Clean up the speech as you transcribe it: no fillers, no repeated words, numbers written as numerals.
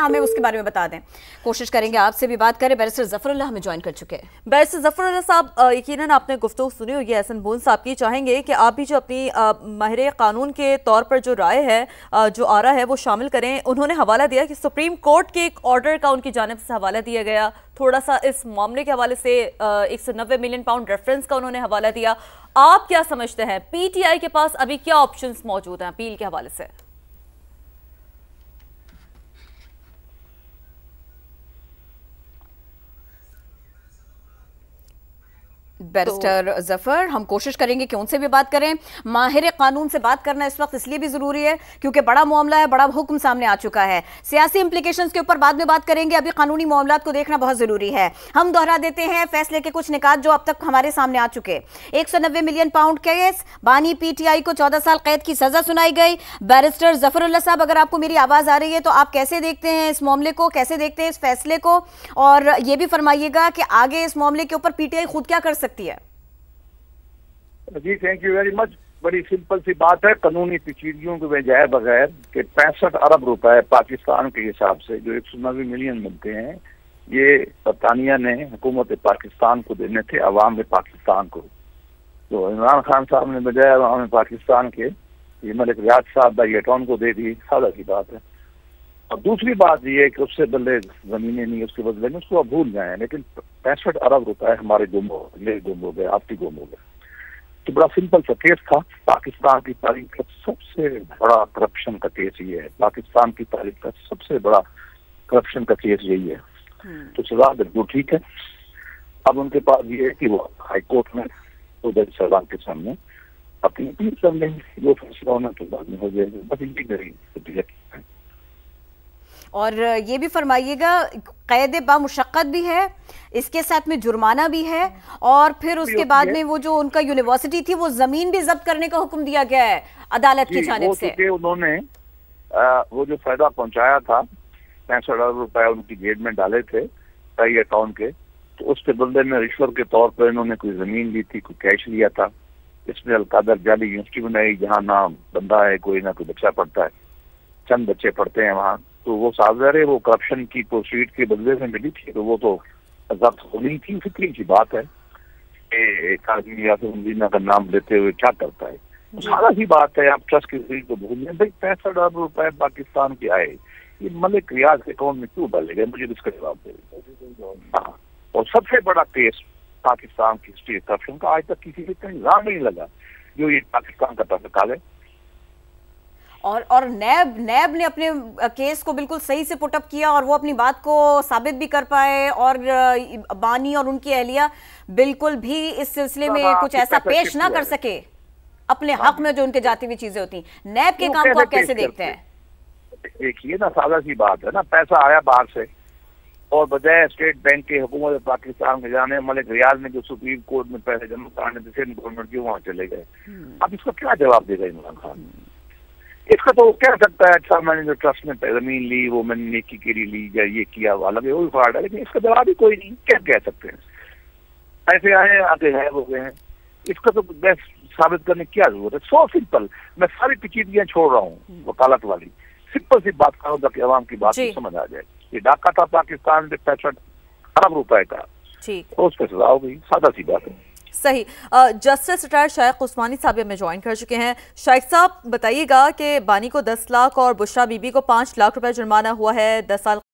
ہمیں اس کے بارے میں بتا دیں، کوشش کریں گے آپ سے بھی بات کریں۔ بیرسٹر ظفر اللہ ہمیں جوائن کر چکے ہیں۔ بیرسٹر ظفر اللہ صاحب، یقیناً آپ نے گفتگو سنی ہوگی احسن بون صاحب کی، چاہیں گے کہ آپ بھی جو اپنی ماہر قانون کے طور پر جو رائے ہے جو آ رہا ہے وہ شامل کریں۔ انہوں نے حوالہ دیا کہ سپریم کورٹ کے ایک آرڈر کا ان کی جانب سے حوالہ دیا گیا، تھوڑا سا اس معاملے کے حوالے سے 190 ملین پاؤنڈ ریفرنس کا انہوں نے حوالہ دیا۔ آپ کیا سمجھتے ہیں پی ٹی آئی کے پاس ابھی کیا آپشنز موجود ہیں اپیل کے حوالے سے؟ بیرسٹر ظفر، ہم کوشش کریں گے کہ ان سے بھی بات کریں۔ ماہر قانون سے بات کرنا اس وقت اس لیے بھی ضروری ہے کیونکہ بڑا معاملہ ہے، بڑا حکم سامنے آ چکا ہے۔ سیاسی امپلیکیشنز کے اوپر بعد میں بات کریں گے، ابھی قانونی معاملات کو دیکھنا بہت ضروری ہے۔ ہم دہرا دیتے ہیں فیصلے کے کچھ نکات جو اب تک ہمارے سامنے آ چکے۔ 190 ملین پاؤنڈ کیس، بانی پی ٹی آئی کو 14 سال قید کی سزا سنائی گئی۔ بیرسٹر ظفر اللہ صاحب، اگر آپ کو میری آواز آ رہی ہے تو آپ کیسے دیکھتے ہیں اس معاملے کو، کیسے دیکھتے ہیں اس فیصلے کو، اور یہ بھی فرمائیے گا کہ آگے اس معاملے کے اوپر پی ٹی آئی خود کیا کر سکتی ہے؟ جی تھینک یو ویری مچ۔ بڑی سمپل سی بات ہے، قانونی پیچیدگیوں کے بجائے بغیر کہ 65 ارب روپے پاکستان کے حساب سے جو 190 ملین بنتے ہیں، یہ برطانیہ نے حکومت پاکستان کو دینے تھے، عوام پاکستان کو۔ تو عمران خان صاحب نے بجائے عوام پاکستان کے یہ ملک ریاض صاحب بیٹون کو دے دی، سادہ کی بات ہے۔ اور دوسری بات یہ ہے کہ اس سے بدلے زمینیں نہیں، اس کے بدلے میں اس کو اب بھول جائیں، لیکن 65 ارب روپے ہمارے گم ہو گئے، میرے گم ہو گئے، آپ کی گم ہو گئے۔ تو بڑا سمپل سا کیس تھا، پاکستان کی تاریخ کا سب سے بڑا کرپشن کا کیس یہ ہے، پاکستان کی تاریخ کا سب سے بڑا کرپشن کا کیس یہی ہے۔ تو سزا بالکل ٹھیک ہے۔ اب ان کے پاس یہ ہے کہ وہ ہائی کورٹ میں جج صاحبان کے سامنے اپنی اپیل کر لیں گے، جو فیصلہ ہونا تو بعد میں ہو جائے گا، بس یہ کریں۔ اور یہ بھی فرمائیے گا، قید بامشقت بھی ہے، اس کے ساتھ میں جرمانہ بھی ہے، اور پھر اس کے بعد میں وہ جو ان کا یونیورسٹی تھی وہ زمین بھی ضبط کرنے کا حکم دیا گیا ہے عدالت کی جانب سے۔ انہوں نے وہ جو فائدہ پہنچایا تھا 65 ارب روپے ان کی جیب میں ڈالے تھے کئی اکاؤنٹ کے، تو اس کے بدلے میں رشوت کے طور پر انہوں نے کوئی زمین لی تھی، کوئی کیش لیا تھا۔ اس میں القادر جعلی یونیورسٹی بنائی جہاں نہ بندہ ہے کوئی، نہ کوئی بچہ پڑھتا ہے، چند بچے پڑھتے ہیں وہاں۔ تو وہ سازگار ہے، وہ کرپشن کی پروسیڈ کے بدلے میں ملی تھی، تو وہ تو ضبط ہونی تھی۔ فکری کی بات ہے کہ ایک آدمی یا پھر مدینہ کا نام لیتے ہوئے کیا کرتا ہے، سارا ہی بات ہے۔ آپ ٹرسٹ کی ذریعے کو بھول لیں، بھائی 65 ارب روپے پاکستان کے آئے، یہ ملک ریاض کے اکاؤنٹ میں کیوں ڈالے گئے؟ مجھے اس کا جواب دے۔ اور سب سے بڑا کیس پاکستان کی ہسٹری کرپشن کا، آج تک کسی سے کہیں الزام نہیں لگا جو یہ پاکستان کا تعلق ہے۔ اور نیب نے اپنے کیس کو بالکل صحیح سے پٹ اپ کیا، اور وہ اپنی بات کو ثابت بھی کر پائے، اور بانی اور ان کی اہلیہ بالکل بھی اس سلسلے میں کچھ ایسا پیش نہ کر سکے اپنے حق میں جو ان کے جاتی ہوئی چیزیں ہوتی ہیں۔ نیب کے کام کو آپ کیسے دیکھتے ہیں؟ دیکھیے نا، سادہ سی بات ہے نا، پیسہ آیا باہر سے اور بجائے اسٹیٹ بینک کے حکومت پاکستان کے جانے ملک ریاض میں جو سپریم کورٹ میں پیسے جمع کرانے تھے سینٹرل گورنمنٹ کے، وہاں چلے گئے۔ اب اس کا کیا جواب دے گا عمران خان؟ اس کا تو کہہ سکتا ہے اچھا میں نے جو ٹرسٹ میں زمین لی وہ میں نے نیکی کے لیے لی یا یہ کیا، الگ ہے، وہی فراڈ ہے، لیکن اس کا جواب ہی کوئی نہیں۔ کیا کہہ سکتے ہیں؟ ایسے آئے آگے ہے ہو گئے ہیں، اس کا تو بس ثابت کرنے کی کیا ضرورت ہے؟ سو سمپل، میں ساری پیچیدگیاں چھوڑ رہا ہوں وکالت والی، سمپل سی بات کروں تاکہ عوام کی بات سمجھ آ جائے۔ یہ ڈاکہ تھا پاکستان میں 65 ارب روپے کا، اس پہ سزا ہو گئی، سادہ سی بات ہے۔ صحیح۔ جسٹس ریٹائرڈ شائق عثمانی صاحب ہمیں جوائن کر چکے ہیں۔ شائق صاحب بتائیے گا کہ بانی کو 10 لاکھ اور بشرا بی بی کو 5 لاکھ روپے جرمانہ ہوا ہے، 10 سال